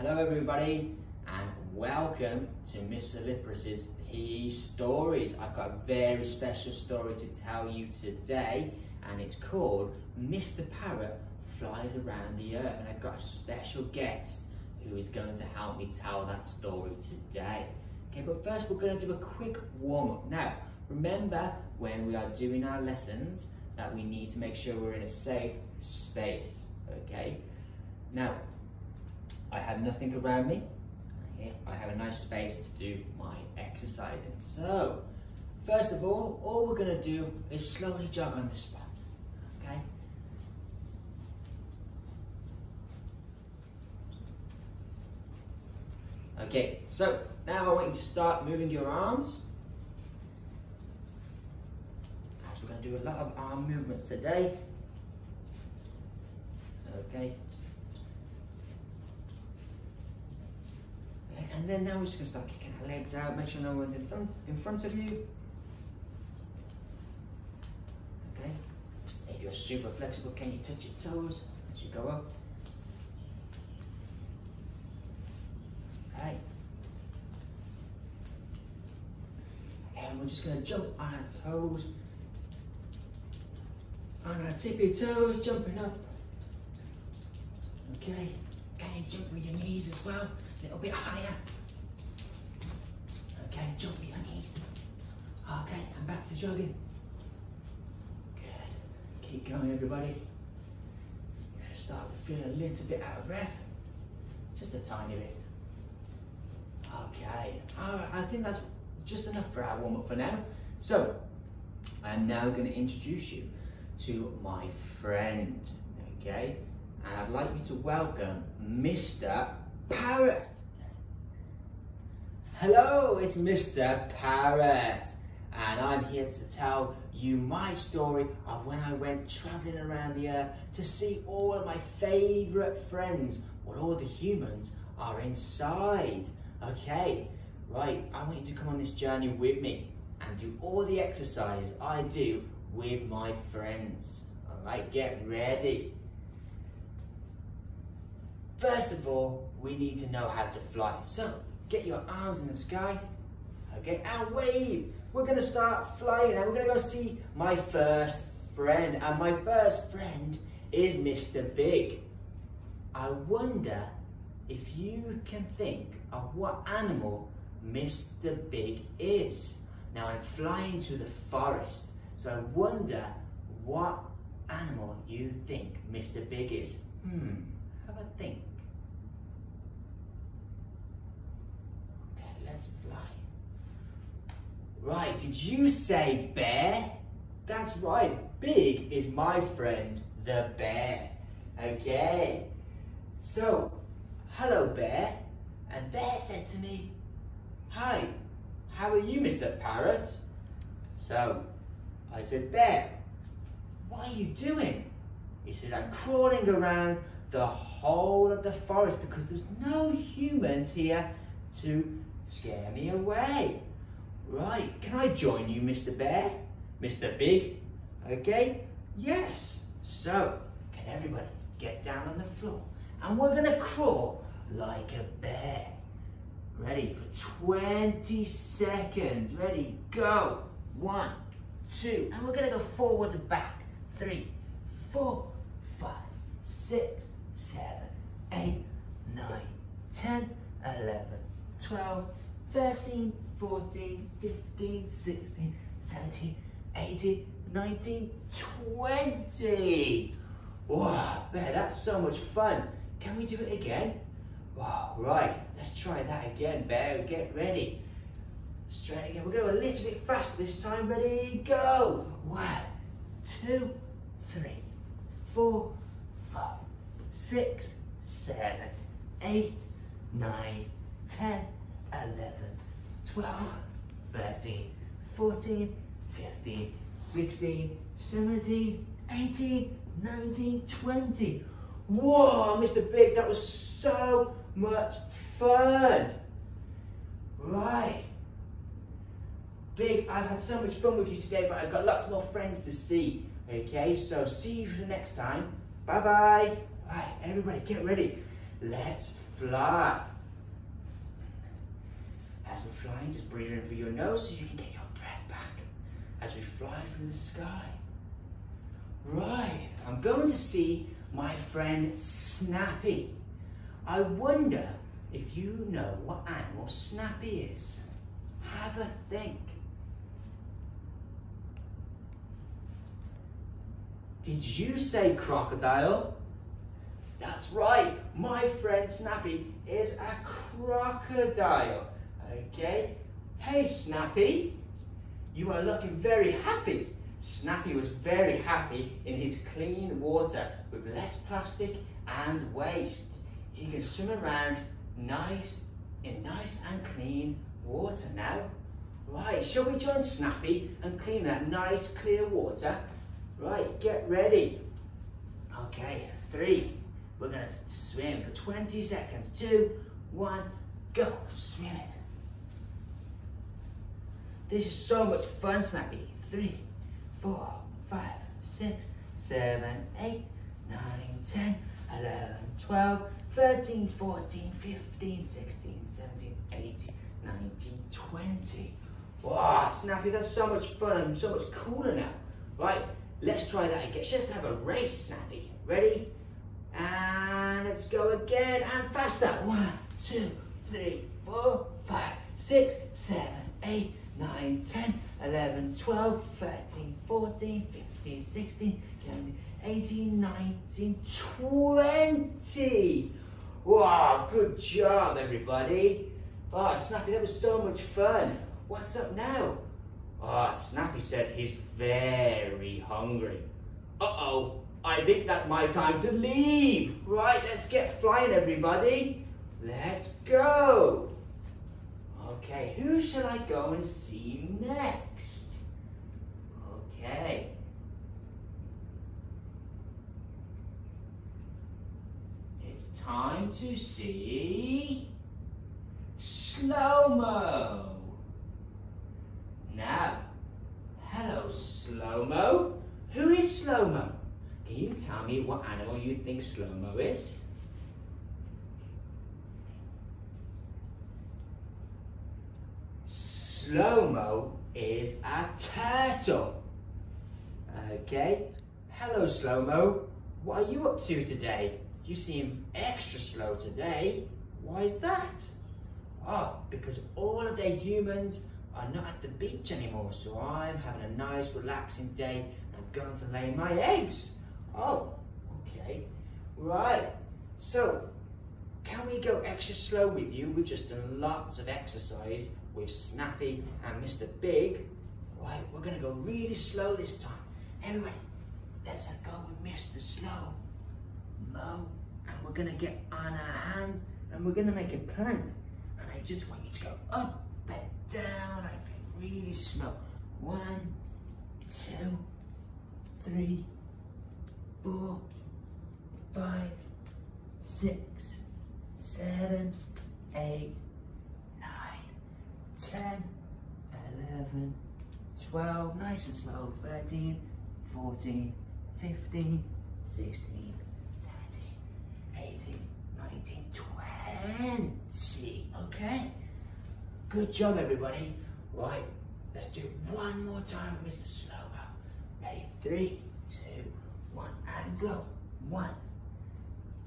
Hello everybody and welcome to Mr Liperis' PE Stories. I've got a very special story to tell you today and it's called Mr Parrot Flies Around the Earth, and I've got a special guest who is going to help me tell that story today. Okay, but first we're going to do a quick warm-up. Now, remember when we are doing our lessons that we need to make sure we're in a safe space, okay? Now, I have nothing around me. Here, I have a nice space to do my exercising. So, first of all we're going to do is slowly jog on the spot, okay? Okay, so now I want you to start moving your arms. As we're going to do a lot of arm movements today. Okay. And then now we're just going to start kicking our legs out. Make sure no one's in front of you. Okay. If you're super flexible, can you touch your toes as you go up? Okay. And we're just going to jump on our toes. On our tippy toes, jumping up. Okay. Can you jump with your knees as well? A little bit higher. Okay, jump with your knees. Okay, and back to jogging. Good. Keep going, everybody. You should start to feel a little bit out of breath. Just a tiny bit. Okay. Alright, I think that's just enough for our warm-up for now. So, I'm now going to introduce you to my friend. Okay? And I'd like you to welcome Mr. Parrot. Hello, it's Mr. Parrot, and I'm here to tell you my story of when I went traveling around the earth to see all of my favorite friends, well, all the humans are inside. Okay, right, I want you to come on this journey with me and do all the exercise I do with my friends. All right, get ready. First of all, we need to know how to fly. So, get your arms in the sky, okay, and wave. We're gonna start flying and we're gonna go see my first friend. And my first friend is Mr. Big. I wonder if you can think of what animal Mr. Big is. Now, I'm flying to the forest, so I wonder what animal you think Mr. Big is. Have a think. Let's fly. Right, did you say bear? That's right, Big is my friend, the bear. Okay, so, hello bear. And bear said to me, hi, how are you, Mr. Parrot? So, I said, bear, what are you doing? He said, I'm crawling around the whole of the forest because there's no humans here to scare me away. Right, can I join you, Mr. Bear? Mr. Big? Okay, yes. So, can everybody get down on the floor? And we're gonna crawl like a bear. Ready for 20 seconds. Ready, go. 1, 2, and we're gonna go forward and back. 3, 4, 5, 6, 7, 8, 9, 10, 11, 12, 13, 14, 15, 16, 17, 18, 19, 20. Wow, bear, that's so much fun. Can we do it again? Wow, right, let's try that again, bear. Get ready. Straight again. We're going to go a little bit faster this time. Ready, go. 1, 2, 3, 4, 5, 6, 7, 8, 9, 10, 11, 12, 13, 14, 15, 16, 17, 18, 19, 20. Whoa, Mr. Big, that was so much fun. Right. Big, I've had so much fun with you today, but I've got lots more friends to see. Okay, so see you for the next time. Bye-bye. Right, everybody, get ready. Let's fly. As we're flying, just breathe in through your nose so you can get your breath back as we fly through the sky. Right, I'm going to see my friend Snappy. I wonder if you know what animal Snappy is. Have a think. Did you say crocodile? That's right, my friend Snappy is a crocodile. Okay, hey Snappy, you are looking very happy. Snappy was very happy in his clean water with less plastic and waste. He can swim around in nice and clean water now. Right, shall we join Snappy and clean that nice clear water? Right, get ready. Okay, 3. We're going to swim for 20 seconds. 2, 1, go. Swimming. This is so much fun, Snappy. 3, 4, 5, 6, 7, 8, 9, 10, 11, 12, 13, 14, 15, 16, 17, 18, 19, 20. Wow, Snappy, that's so much fun and so much cooler now. Right, let's try that again. Let's have a race, Snappy. Ready? And let's go again and faster. 1, 2, 3, 4, 5, 6, 7, 8, 9, 10, 11, 12, 13, 14, 15, 16, 17, 18, 19, 20. Wow, good job, everybody. Oh, Snappy, that was so much fun. What's up now? Oh, Snappy said he's very hungry. Uh-oh, I think that's my time to leave. Right, let's get flying, everybody. Let's go. Okay, who shall I go and see next? Okay. It's time to see Slow-Mo. Now, hello Slow-Mo. Who is Slow-Mo? Can you tell me what animal you think Slow-Mo is? Slow-Mo is a turtle. Okay. Hello Slow-Mo. What are you up to today? You seem extra slow today. Why is that? Oh, because all of the humans are not at the beach anymore, so I'm having a nice relaxing day and I'm going to lay my eggs. Oh, okay. Right. So, can we go extra slow with you? We've just done lots of exercise with Snappy and Mr. Big. Right, we're going to go really slow this time. Everybody, let's go with Mr. Slow-Mo. And we're going to get on our hand and we're going to make a plank. And I just want you to go up and down like really slow. 1, 2, 3, 4, 5, 6, 7, 8, 9, 10, 11, 12, nice and slow, 13, 14, 15, 16, 17, 18, 19, 20. Okay, good job everybody. Right, let's do it one more time with Mr. Slow-Mo. Ready, 3, 2, 1, and go. 1,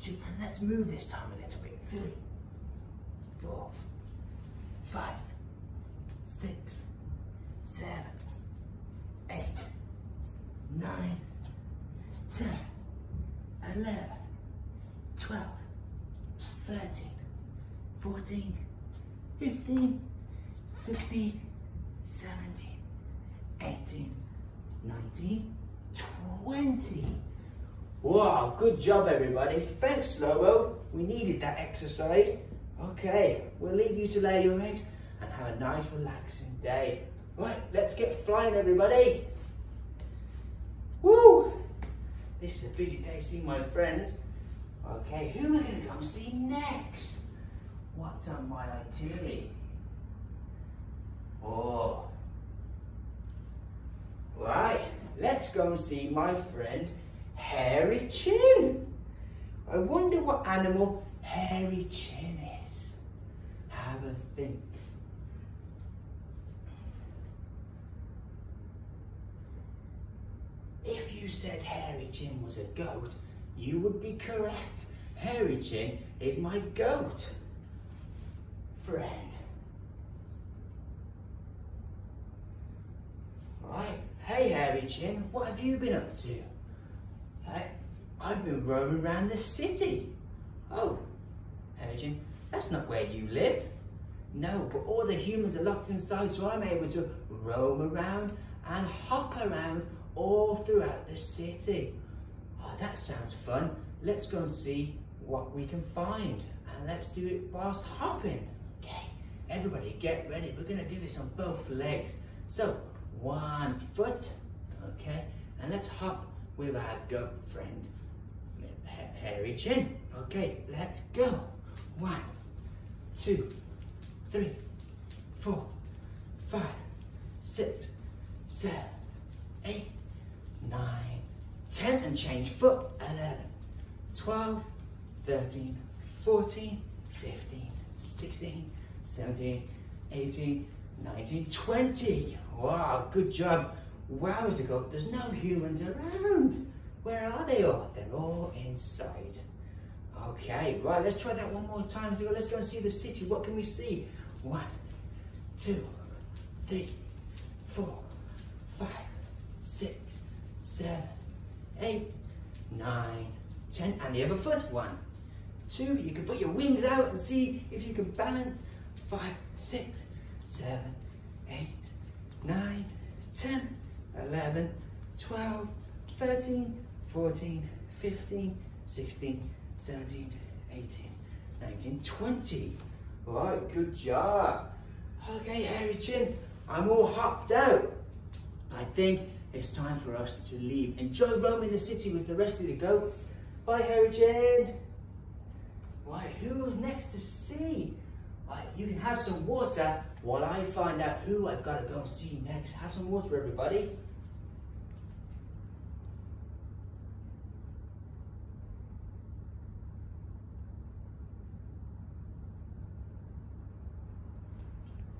2, and let's move this time a little bit. 3, 4, 5, 6, 7, 8, 9, 10, 11, 12, 13, 14, 15, 16, 17, 18, 19, 20. Wow, good job everybody. Thanks Slow-Mo. We needed that exercise. Okay, we'll leave you to lay your eggs and have a nice relaxing day. Right, let's get flying everybody. Woo! This is a busy day seeing my friends. Okay, who are we going to go see next? What's on my itinerary? Oh. Right, let's go and see my friend Hairy Chin. I wonder what animal hairy chin is? Have a think. If you said hairy chin was a goat, you would be correct. Hairy chin is my goat friend. Right, hey hairy chin, what have you been up to? Hey, I've been roaming around the city. Oh, hairy chin, that's not where you live. No, but all the humans are locked inside, so I'm able to roam around and hop around all throughout the city. Oh, that sounds fun. Let's go and see what we can find, and let's do it whilst hopping. Okay, everybody get ready. We're gonna do this on both legs. So, 1 foot, okay, and let's hop with our goat friend, hairy chin. Okay, let's go. 1, 2, 3, 4, 5, 6, 7, 8, 9, 10, and change foot. 11, 12, 13, 14, 15, 16, 17, 18, 19, 20. Wow, good job. Wowza, goat, there's no humans around. Where are they all? They're all inside. Okay, right, let's try that one more time. So let's go and see the city. What can we see? 1, 2, 3, 4, 5, 6, 7, 8, 9, 10, and the other foot. 1, 2, you can put your wings out and see if you can balance. 5, 6, 7, 8, 9, 10, 11, 12, 13, 14, 15, 16, 17, 18, 19, 20. Right, good job. Okay, hairy chin, I'm all hopped out. I think it's time for us to leave. Enjoy roaming the city with the rest of the goats. Bye, hairy chin. Right, who's next to see? Right, you can have some water while I find out who I've got to go and see next. Have some water, everybody.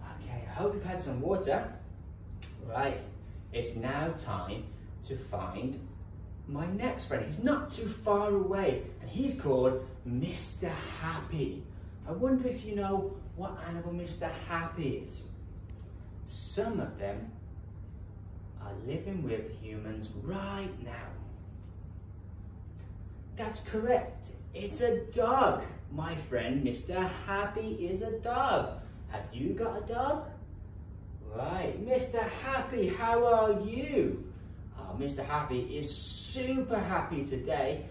Okay, I hope you've had some water. Right, it's now time to find my next friend. He's not too far away, and he's called Mr. Happy. I wonder if you know what animal Mr. Happy is. Some of them are living with humans right now. That's correct. It's a dog. My friend Mr. Happy is a dog. Have you got a dog? Right, Mr. Happy, how are you? Oh, Mr. Happy is super happy today.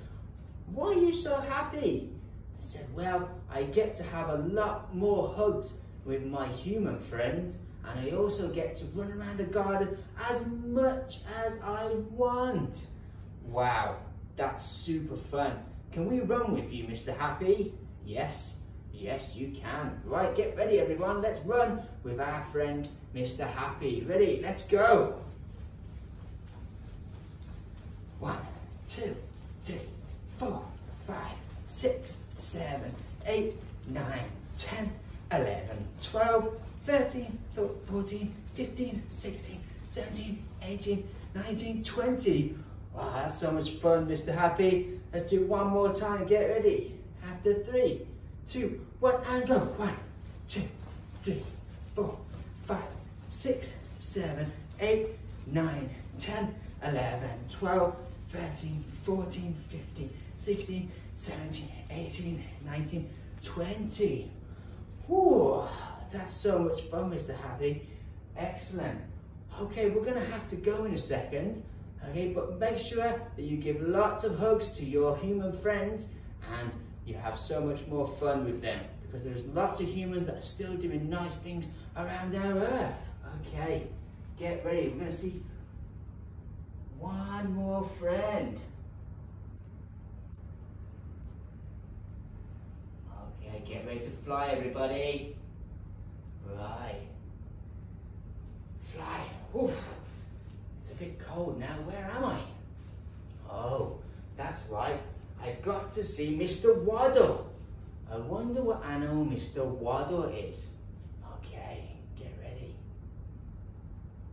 Why are you so happy? I said, well, I get to have a lot more hugs with my human friends, and I also get to run around the garden as much as I want. Wow, that's super fun. Can we run with you, Mr. Happy? Yes, yes you can. Right, get ready everyone, let's run with our friend Mr. Happy. Ready, let's go. 1, 2, 3, 4, 5, 6, 7, 8, 9, 10, 11, 12, 13, 14, 15, 16, 17, 18, 19, 20. Wow, that's so much fun, Mr. Happy. Let's do one more time. Get ready. After 3, 2, 1, and go. 1, 2, 3, 4, 5, 6, 7, 8, 9, 10, 11, 12, 13, 14, 15, 16, 17, 18, 19, 20. Whew, that's so much fun, Mr. Happy. Excellent. Okay, we're going to have to go in a second. Okay, but make sure that you give lots of hugs to your human friends and you have so much more fun with them, because there's lots of humans that are still doing nice things around our Earth. Okay, get ready. We're going to see one more friend. Okay, get ready to fly, everybody. Right. Fly. Oof. It's a bit cold now. Where am I? Oh, that's right. I've got to see Mr. Waddle. I wonder what animal Mr. Waddle is. Okay, get ready.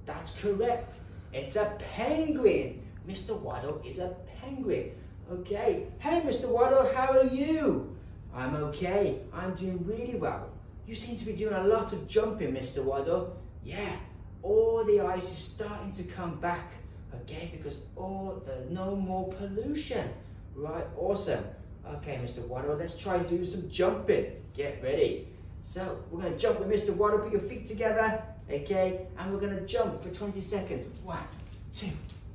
That's correct. It's a penguin. Mr. Waddle is a penguin. Okay. Hey, Mr. Waddle, how are you? I'm okay. I'm doing really well. You seem to be doing a lot of jumping, Mr. Waddle. Yeah, all the ice is starting to come back. Okay, because no more pollution. Right, awesome. Okay, Mr. Waddle, let's try to do some jumping. Get ready. So, we're going to jump with Mr. Waddle. Put your feet together. Okay, and we're going to jump for 20 seconds. 1, 2,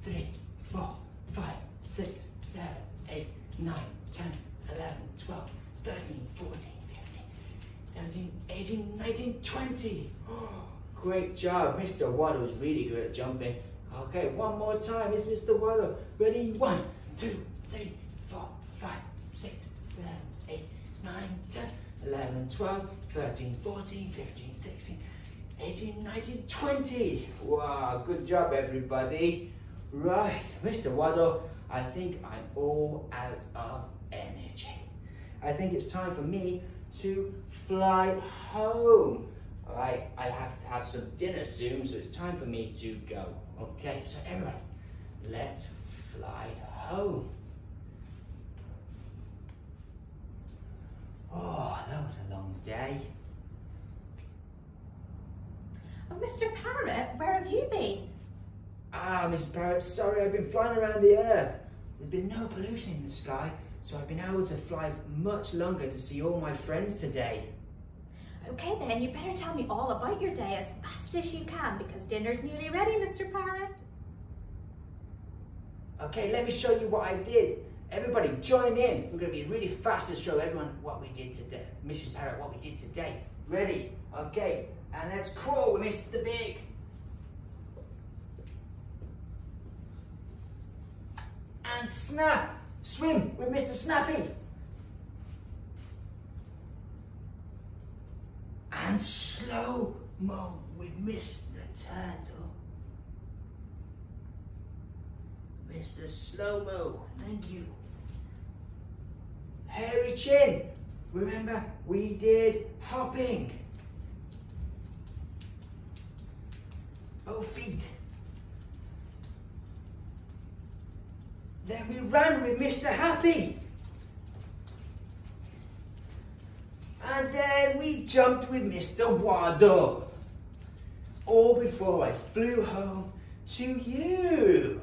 3, 4, 5, 6, 7, 8, 9, 10, 11, 12, 13, 14, 15, 17, 18, 19, 20. Oh, great job. Mr. Waddle is really good at jumping. Okay, one more time. It's Mr. Waddle. Ready? 1, 2, 3, 4, 5, 6, 7, 8, 9, 10, 11, 12, 13, 14, 15, 16, 18, 19, 20. Wow, good job, everybody. Right, Mr. Waddle, I think I'm all out of energy. I think it's time for me to fly home. All right, I have to have some dinner soon, so it's time for me to go. Okay, so everyone, let's fly home. Oh, that was a long day. Oh, Mr. Parrot, where have you been? Ah, Mrs. Parrot, sorry, I've been flying around the Earth. There's been no pollution in the sky, so I've been able to fly much longer to see all my friends today. Okay then, you better tell me all about your day as fast as you can, because dinner's nearly ready, Mr. Parrot. Okay, let me show you what I did. Everybody join in. We're going to be really fast to show everyone what we did today. Mrs. Parrot, what we did today. Ready? Okay, and let's crawl with Mr. Big. And snap, swim with Mr. Snappy. And slow-mo with Mr. Turtle. Mr. Slow-mo, thank you. Hairy Chin, remember we did hopping. Both feet. Then we ran with Mr. Happy. And then we jumped with Mr. Waddle. All before I flew home to you.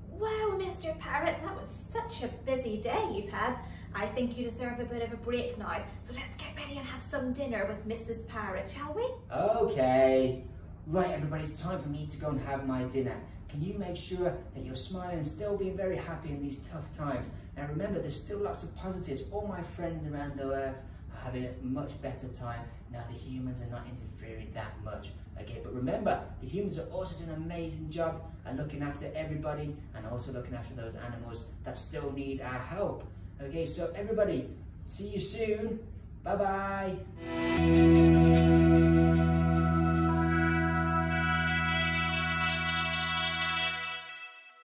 Wow, Mr. Parrot, that was such a busy day you've had. I think you deserve a bit of a break now. So let's get ready and have some dinner with Mrs. Parrot, shall we? Okay. Right, everybody, it's time for me to go and have my dinner. Can you make sure that you're smiling and still being very happy in these tough times? Now remember, there's still lots of positives. All my friends around the earth are having a much better time. Now the humans are not interfering that much. Okay, but remember, the humans are also doing an amazing job at looking after everybody and also looking after those animals that still need our help. Okay, so everybody, see you soon. Bye-bye.